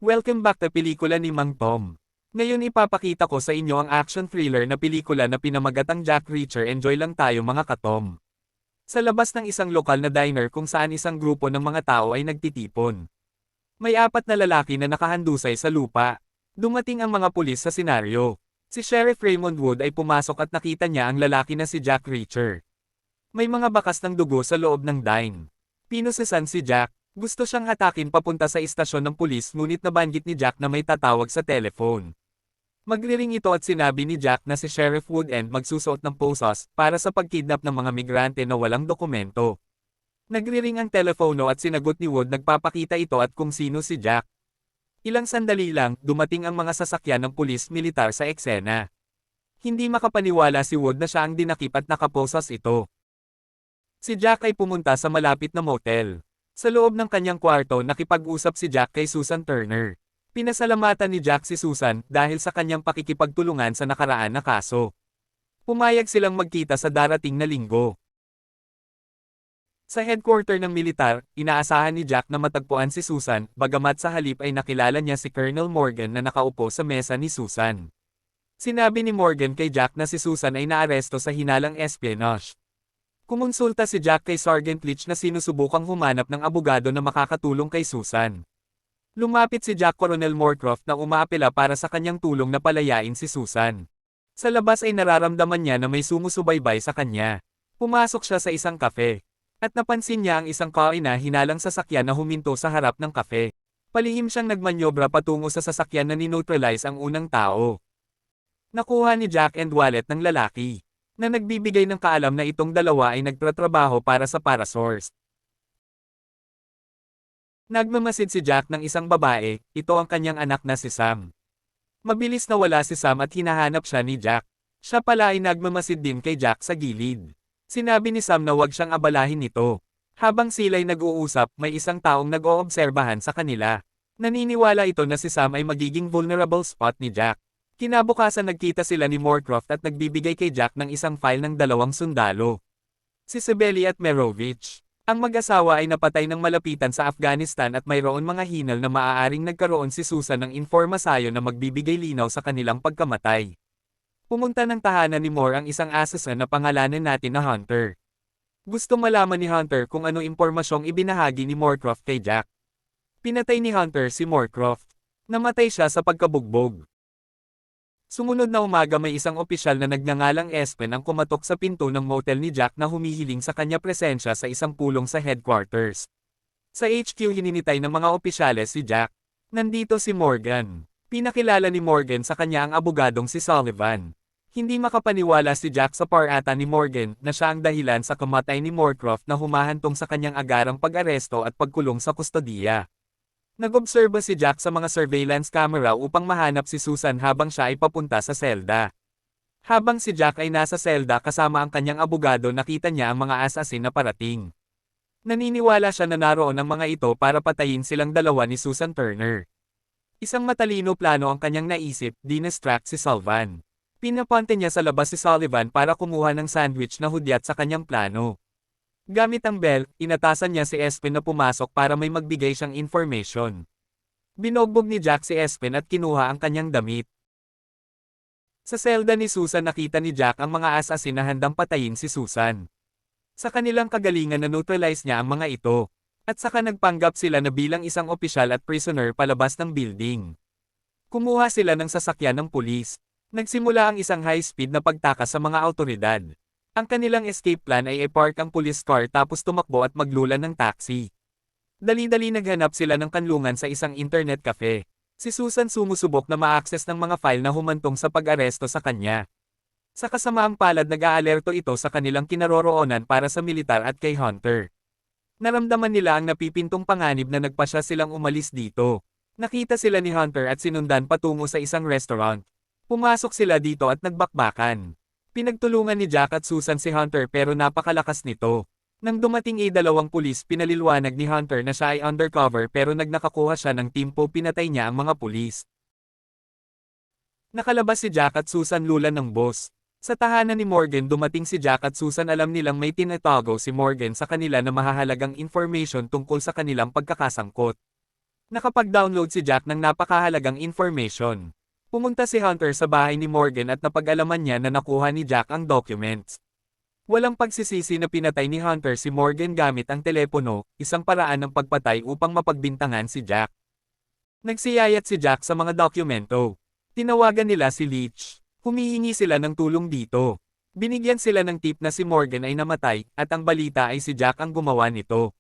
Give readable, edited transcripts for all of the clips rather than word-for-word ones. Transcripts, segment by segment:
Welcome back sa pelikula ni Mang Tom. Ngayon ipapakita ko sa inyo ang action thriller na pelikula na pinamagatang Jack Reacher. Enjoy lang tayo mga katom. Sa labas ng isang lokal na diner kung saan isang grupo ng mga tao ay nagtitipon. May apat na lalaki na nakahandusay sa lupa. Dumating ang mga pulis sa senaryo. Si Sheriff Raymond Wood ay pumasok at nakita niya ang lalaki na si Jack Reacher. May mga bakas ng dugo sa loob ng dine. Pinusesan si Jack. Gusto siyang hatakin papunta sa istasyon ng pulis ngunit nabanggit ni Jack na may tatawag sa telephone. Magriring ito at sinabi ni Jack na si Sheriff Wood magsusuot ng posas para sa pagkidnap ng mga migrante na walang dokumento. Nagriring ang telepono at sinagot ni Wood, nagpapakita ito at kung sino si Jack. Ilang sandali lang, dumating ang mga sasakyan ng pulis militar sa eksena. Hindi makapaniwala si Wood na siya ang dinakip at nakaposas ito. Si Jack ay pumunta sa malapit na motel. Sa loob ng kanyang kwarto nakipag-usap si Jack kay Susan Turner. Pinasalamatan ni Jack si Susan dahil sa kanyang pakikipagtulungan sa nakaraan na kaso. Pumayag silang magkita sa darating na linggo. Sa headquarter ng militar, inaasahan ni Jack na matagpuan si Susan, bagamat sa halip ay nakilala niya si Colonel Morgan na nakaupo sa mesa ni Susan. Sinabi ni Morgan kay Jack na si Susan ay naaresto sa hinalang espionage. Kumonsulta si Jack kay Sergeant Leach na sinusubukang humanap ng abogado na makakatulong kay Susan. Lumapit si Jack Coronel Moorcroft na umaapela para sa kanyang tulong na palayain si Susan. Sa labas ay nararamdaman niya na may sumusubaybay sa kanya. Pumasok siya sa isang kafe. At napansin niya ang isang car na hinalang sasakyan na huminto sa harap ng kafe. Palihim siyang nagmanyobra patungo sa sasakyan na nineutralize ang unang tao. Nakuha ni Jack ang wallet ng lalaki na nagbibigay ng kaalam na itong dalawa ay nagtatrabaho para sa Parasource. Nagmamasid si Jack ng isang babae, ito ang kanyang anak na si Sam. Mabilis na wala si Sam at hinahanap siya ni Jack. Siya pala ay nagmamasid din kay Jack sa gilid. Sinabi ni Sam na huwag siyang abalahin nito. Habang sila'y nag-uusap, may isang taong nag-oobserbahan sa kanila. Naniniwala ito na si Sam ay magiging vulnerable spot ni Jack. Kinabukasan nagkita sila ni Moorcroft at nagbibigay kay Jack ng isang file ng dalawang sundalo. Si Sibeli at Merovich. Ang mag-asawa ay napatay ng malapitan sa Afghanistan at mayroon mga hinal na maaaring nagkaroon si Susan ng informasyon na magbibigay linaw sa kanilang pagkamatay. Pumunta ng tahanan ni Moore ang isang assassin na pangalanan natin na Hunter. Gusto malaman ni Hunter kung ano impormasyong ibinahagi ni Moorcroft kay Jack. Pinatay ni Hunter si Moorcroft. Namatay siya sa pagkabugbog. Sumunod na umaga may isang opisyal na nagngangalang Espen ang kumatok sa pinto ng motel ni Jack na humihiling sa kanya presensya sa isang pulong sa headquarters. Sa HQ hininitay ng mga opisyales si Jack. Nandito si Morgan. Pinakilala ni Morgan sa kanya ang abogadong si Sullivan. Hindi makapaniwala si Jack sa parata ni Morgan na siya ang dahilan sa kamatay ni Moorcroft na humahantong sa kanyang agarang pag-aresto at pagkulong sa kustodiya. Nag-obserba si Jack sa mga surveillance camera upang mahanap si Susan habang siya ay papunta sa selda. Habang si Jack ay nasa selda kasama ang kanyang abogado, nakita niya ang mga assassin na parating. Naniniwala siya na naroon ang mga ito para patayin silang dalawa ni Susan Turner. Isang matalino plano ang kanyang naisip, dinistract si Sullivan. Pinapunta niya sa labas si Sullivan para kumuha ng sandwich na hudyat sa kanyang plano. Gamit ang bell, inatasan niya si Espen na pumasok para may magbigay siyang information. Binogbog ni Jack si Espen at kinuha ang kanyang damit. Sa selda ni Susan nakita ni Jack ang mga assassin na handang patayin si Susan. Sa kanilang kagalingan na neutralize niya ang mga ito. At saka nagpanggap sila na bilang isang opisyal at prisoner palabas ng building. Kumuha sila ng sasakyan ng pulis. Nagsimula ang isang high-speed na pagtakas sa mga awtoridad. Ang kanilang escape plan ay i-park ang police car tapos tumakbo at maglulan ng taxi. Dali-dali naghanap sila ng kanlungan sa isang internet cafe. Si Susan sumusubok na ma-access ng mga file na humantong sa pag-aresto sa kanya. Sa kasamaang palad nag-aalerto ito sa kanilang kinaroroonan para sa militar at kay Hunter. Naramdaman nila ang napipintong panganib na nagpasya silang umalis dito. Nakita sila ni Hunter at sinundan patungo sa isang restaurant. Pumasok sila dito at nagbakbakan. Pinagtulungan ni Jack at Susan si Hunter pero napakalakas nito. Nang dumating ay dalawang pulis, pinaliliwanag ni Hunter na siya ay undercover pero nakakuha siya ng timpo, pinatay niya ang mga pulis. Nakalabas si Jack at Susan lulan ng boss. Sa tahanan ni Morgan dumating si Jack at Susan, alam nilang may tinatago si Morgan sa kanila na mahahalagang information tungkol sa kanilang pagkakasangkot. Nakapag-download si Jack ng napakahalagang information. Pumunta si Hunter sa bahay ni Morgan at napag-alaman niya na nakuha ni Jack ang documents. Walang pagsisisi na pinatay ni Hunter si Morgan gamit ang telepono, isang paraan ng pagpatay upang mapagbintangan si Jack. Nagsiyayat si Jack sa mga dokumento. Tinawagan nila si Leech. Humihingi sila ng tulong dito. Binigyan sila ng tip na si Morgan ay namatay, at ang balita ay si Jack ang gumawa nito.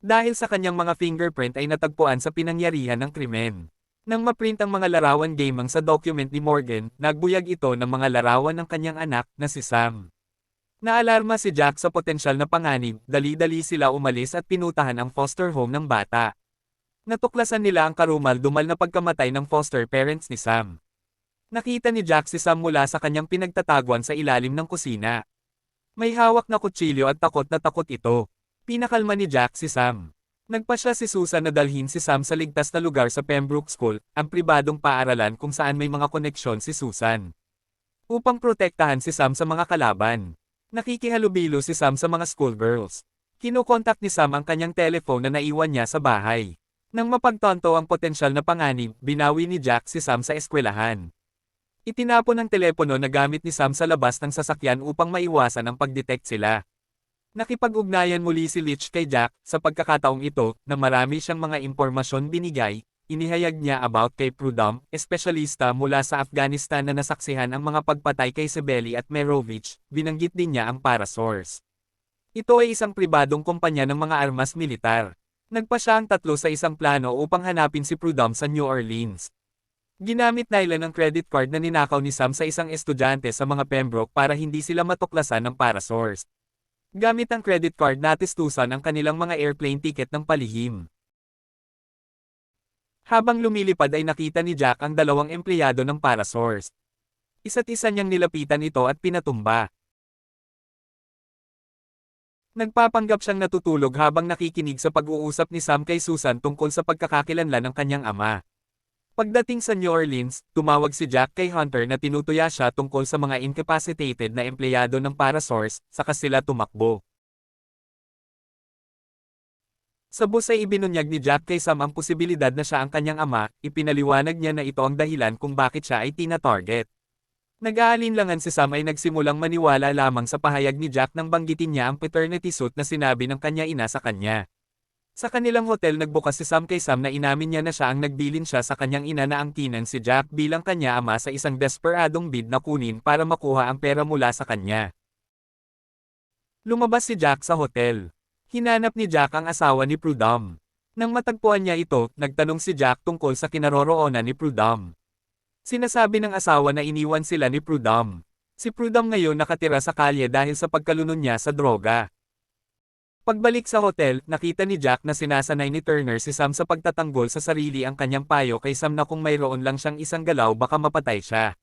Dahil sa kanyang mga fingerprint ay natagpuan sa pinangyarihan ng krimen. Nang maprint ang mga larawan gamang sa document ni Morgan, nagbuyag ito ng mga larawan ng kanyang anak na si Sam. Naalarma si Jack sa potensyal na panganib, dali-dali sila umalis at pinutahan ang foster home ng bata. Natuklasan nila ang karumal-dumal na pagkamatay ng foster parents ni Sam. Nakita ni Jack si Sam mula sa kanyang pinagtataguan sa ilalim ng kusina. May hawak na kutsilyo at takot na takot ito. Pinakalma ni Jack si Sam. Nagpasya si Susan na dalhin si Sam sa ligtas na lugar sa Pembroke School, ang pribadong paaralan kung saan may mga koneksyon si Susan. Upang protektahan si Sam sa mga kalaban. Nakikihalubilo si Sam sa mga schoolgirls. Kinukontak ni Sam ang kanyang telephone na naiwan niya sa bahay. Nang mapagtanto ang potensyal na panganib, binawi ni Jack si Sam sa eskwelahan. Itinapon ang telepono na gamit ni Sam sa labas ng sasakyan upang maiwasan ang pagdetect sila. Nakipag-ugnayan muli si Leech kay Jack, sa pagkakataong ito, na marami siyang mga impormasyon binigay, inihayag niya about kay Prudhomme, espesyalista mula sa Afghanistan na nasaksihan ang mga pagpatay kay Sebeli at Merovich, binanggit din niya ang Parasource. Ito ay isang pribadong kumpanya ng mga armas militar. Nagpa siya ang tatlo sa isang plano upang hanapin si Prudhomme sa New Orleans. Ginamit nila ang credit card na ninakaw ni Sam sa isang estudyante sa mga Pembroke para hindi sila matuklasan ng Parasource. Gamit ang credit card natustusan ang kanilang mga airplane ticket ng palihim. Habang lumilipad ay nakita ni Jack ang dalawang empleyado ng Parasource. Isa't isa niyang nilapitan ito at pinatumba. Nagpapanggap siyang natutulog habang nakikinig sa pag-uusap ni Sam kay Susan tungkol sa pagkakakilanlan ng kanyang ama. Pagdating sa New Orleans, tumawag si Jack kay Hunter na tinutuya siya tungkol sa mga incapacitated na empleyado ng Parasource, saka sila tumakbo. Sa bus ay ibinunyag ni Jack kay Sam ang posibilidad na siya ang kanyang ama, ipinaliwanag niya na ito ang dahilan kung bakit siya ay tina-target. Nag-aalinlangan si Sam ay nagsimulang maniwala lamang sa pahayag ni Jack nang banggitin niya ang paternity suit na sinabi ng kanya ina sa kanya. Sa kanilang hotel nagbukas si Sam kay Sam na inamin niya na siya ang nagbilin siya sa kanyang ina na angkinan si Jack bilang kanya ama sa isang desperadong bid na kunin para makuha ang pera mula sa kanya. Lumabas si Jack sa hotel. Hinanap ni Jack ang asawa ni Prudhomme. Nang matagpuan niya ito, nagtanong si Jack tungkol sa kinaroroonan ni Prudhomme. Sinasabi ng asawa na iniwan sila ni Prudhomme. Si Prudhomme ngayon nakatira sa kalye dahil sa pagkalunod niya sa droga. Pagbalik sa hotel, nakita ni Jack na sinasanay ni Turner si Sam sa pagtatanggol sa sarili ang kanyang payo kay Sam na kung mayroon lang siyang isang galaw baka mapatay siya.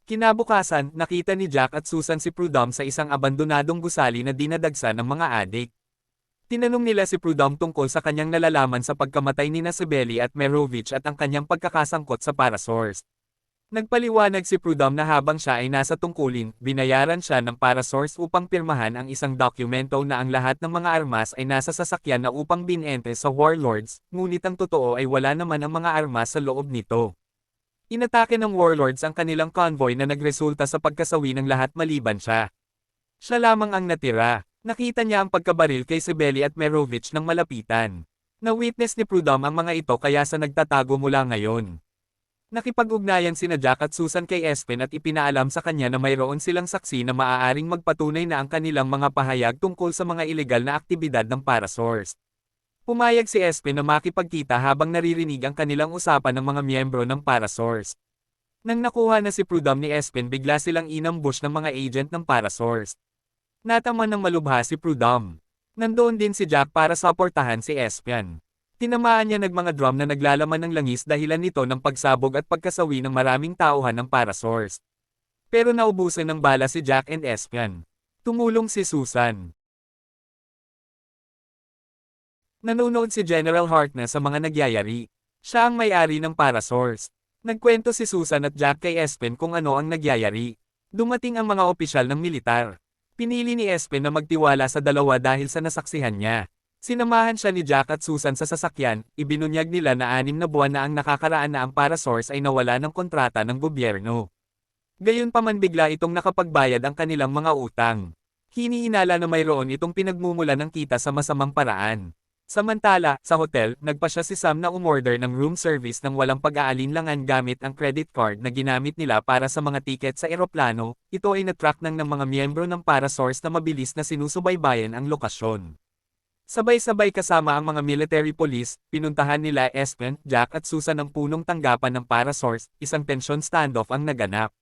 Kinabukasan, nakita ni Jack at Susan si Prudhomme sa isang abandonadong gusali na dinadagsa ng mga adik. Tinanong nila si Prudhomme tungkol sa kanyang nalalaman sa pagkamatay ni Sebeli at Merovich at ang kanyang pagkakasangkot sa Parasource. Nagpaliwanag si Prudhomme na habang siya ay nasa tungkulin, binayaran siya ng Parasource upang pirmahan ang isang dokumento na ang lahat ng mga armas ay nasa sasakyan na upang binente sa warlords, ngunit ang totoo ay wala naman ang mga armas sa loob nito. Inatake ng warlords ang kanilang convoy na nagresulta sa pagkasawi ng lahat maliban siya. Siya lamang ang natira. Nakita niya ang pagkabaril kay Sebeli at Merovich nang malapitan. Na-witness ni Prudhomme ang mga ito kaya sa nagtatago mula ngayon. Nakipag-ugnayan sina Jack at Susan kay Espen at ipinaalam sa kanya na mayroon silang saksi na maaaring magpatunay na ang kanilang mga pahayag tungkol sa mga ilegal na aktibidad ng Parasource. Pumayag si Espen na makipagkita habang naririnig ang kanilang usapan ng mga miyembro ng Parasource. Nang nakuha na si Prudhomme ni Espen bigla silang inambush ng mga agent ng Parasource. Nataman ng malubha si Prudhomme. Nandoon din si Jack para suportahan si Espen. Tinamaan niya ng mga drum na naglalaman ng langis dahilan nito ng pagsabog at pagkasawi ng maraming tauhan ng Parasource. Pero naubusan ng bala si Jack and Espen. Tumulong si Susan. Nanonood si General Harkness sa mga nagyayari. Siya ang may-ari ng Parasource. Nagkwento si Susan at Jack kay Espen kung ano ang nagyayari. Dumating ang mga opisyal ng militar. Pinili ni Espen na magtiwala sa dalawa dahil sa nasaksihan niya. Sinamahan siya ni Jack at Susan sa sasakyan, ibinunyag nila na 6 na buwan na ang nakakaraan na ang Parasource ay nawala ng kontrata ng gobyerno. Gayunpaman bigla itong nakapagbayad ang kanilang mga utang. Hinihinala na mayroon itong pinagmumula ng kita sa masamang paraan. Samantala, sa hotel, nagpa siya si Sam na umorder ng room service ng walang pag-aalinlangan gamit ang credit card na ginamit nila para sa mga tiket sa eroplano. Ito ay natrack ng mga miyembro ng Parasource na mabilis na sinusubaybayan ang lokasyon. Sabay-sabay kasama ang mga military police, pinuntahan nila Espen, Jack at Susan ang punong tanggapan ng Parasource, isang tensyon standoff ang naganap.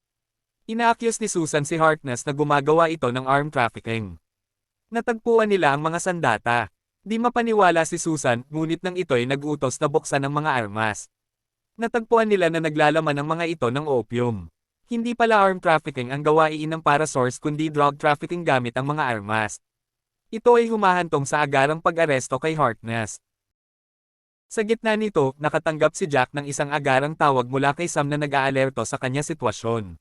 Ina-accuse ni Susan si Harkness na gumagawa ito ng armed trafficking. Natagpuan nila ang mga sandata. Di mapaniwala si Susan, ngunit nang ito'y nag-utos na buksan ang mga armas. Natagpuan nila na naglalaman ang mga ito ng opium. Hindi pala armed trafficking ang gawain ng Parasource kundi drug trafficking gamit ang mga armas. Ito ay humahantong sa agarang pag-aresto kay Harkness. Sa gitna nito, nakatanggap si Jack ng isang agarang tawag mula kay Sam na nag-aalerto sa kanya sitwasyon.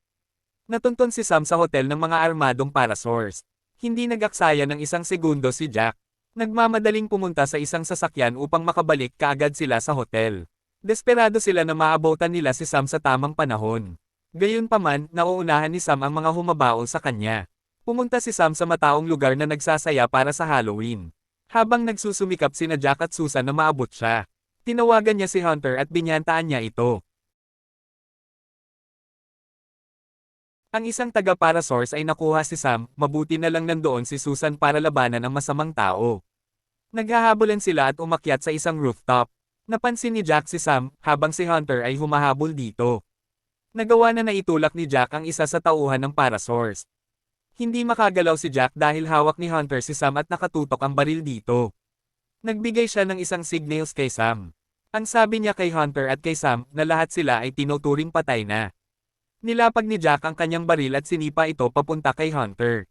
Natunton si Sam sa hotel ng mga armadong Parasource. Hindi nag-aksaya ng isang segundo si Jack. Nagmamadaling pumunta sa isang sasakyan upang makabalik kaagad sila sa hotel. Desperado sila na maabutan nila si Sam sa tamang panahon. Gayunpaman, nauunahan ni Sam ang mga humabaol sa kanya. Pumunta si Sam sa mataong lugar na nagsasaya para sa Halloween. Habang nagsusumikap sina Jack at Susan na maabot siya, tinawagan niya si Hunter at binyantaan niya ito. Ang isang taga-Parasource ay nakuha si Sam, mabuti na lang nandoon si Susan para labanan ang masamang tao. Naghahabulan sila at umakyat sa isang rooftop. Napansin ni Jack si Sam, habang si Hunter ay humahabol dito. Nagawa na naitulak ni Jack ang isa sa tauhan ng Parasource. Hindi makagalaw si Jack dahil hawak ni Hunter si Sam at nakatutok ang baril dito. Nagbigay siya ng isang signals kay Sam. Ang sabi niya kay Hunter at kay Sam na lahat sila ay tinuturing patay na. Nilapag ni Jack ang kanyang baril at sinipa ito papunta kay Hunter.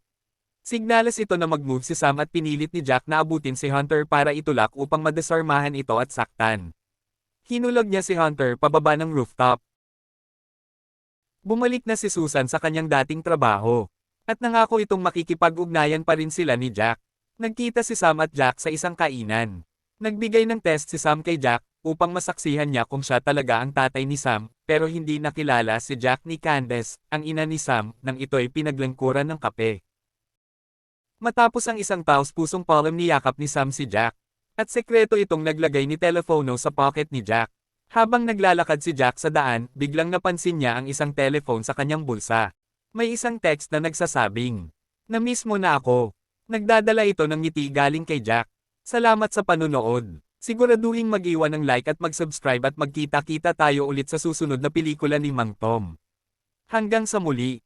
Signales ito na mag-move si Sam at pinilit ni Jack na abutin si Hunter para itulak upang madesarmahan ito at saktan. Hinulog niya si Hunter pababa ng rooftop. Bumalik na si Susan sa kanyang dating trabaho. At nangako itong makikipag-ugnayan pa rin sila ni Jack. Nagkita si Sam at Jack sa isang kainan. Nagbigay ng test si Sam kay Jack upang masaksihan niya kung siya talaga ang tatay ni Sam, pero hindi nakilala si Jack ni Candace, ang ina ni Sam, nang ito'y pinaglangkuran ng kape. Matapos ang isang taos-pusong palm niyakap ni Sam si Jack. At sekreto itong naglagay ni telepono sa pocket ni Jack. Habang naglalakad si Jack sa daan, biglang napansin niya ang isang telephone sa kanyang bulsa. May isang text na nagsasabing, "Na-miss mo na ako." Nagdadala ito ng ngiti galing kay Jack. Salamat sa panunood. Siguraduhing mag-iwan ng like at mag-subscribe at magkita-kita tayo ulit sa susunod na pelikula ni Mang Tom. Hanggang sa muli.